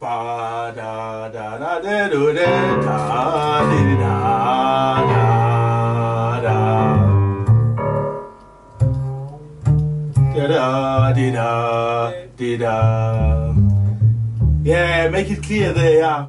ba da da da da do da da di da da da di da di da. Yeah, make it clear there, yeah.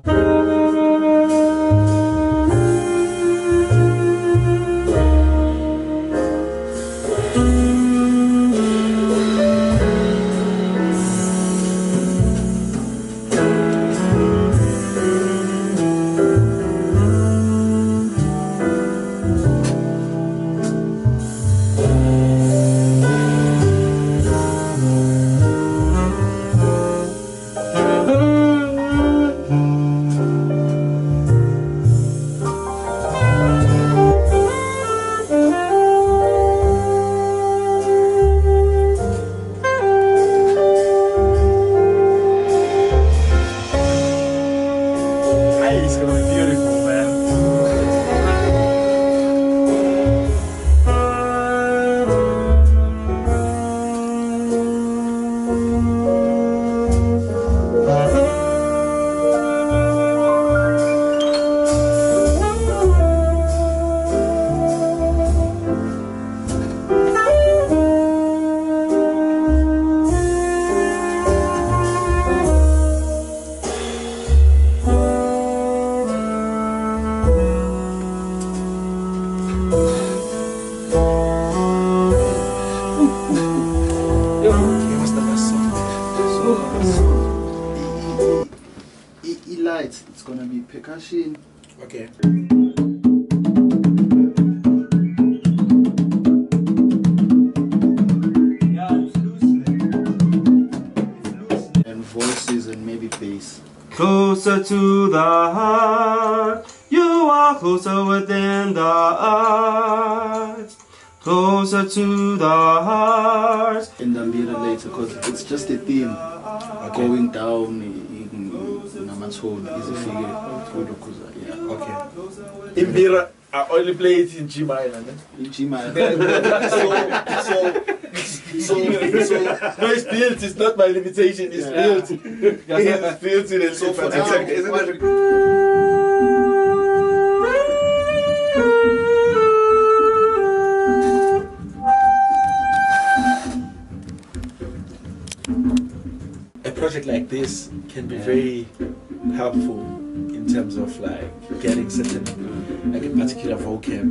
It's gonna be beautiful, man. What's the best song? E lights. It's gonna be percussion. Okay. And voices and maybe bass. Closer to the heart, you are closer within the heart. Closer to the heart. And then later because it's just a theme. Going down in Namatone is a figure. Yeah. Okay. Imbira, I only play it in G minor. In G minor. So no, it's built. It's not my limitation. It's built. It's built in So for now, a project like this can be very helpful in terms of like getting certain, like a particular vocab.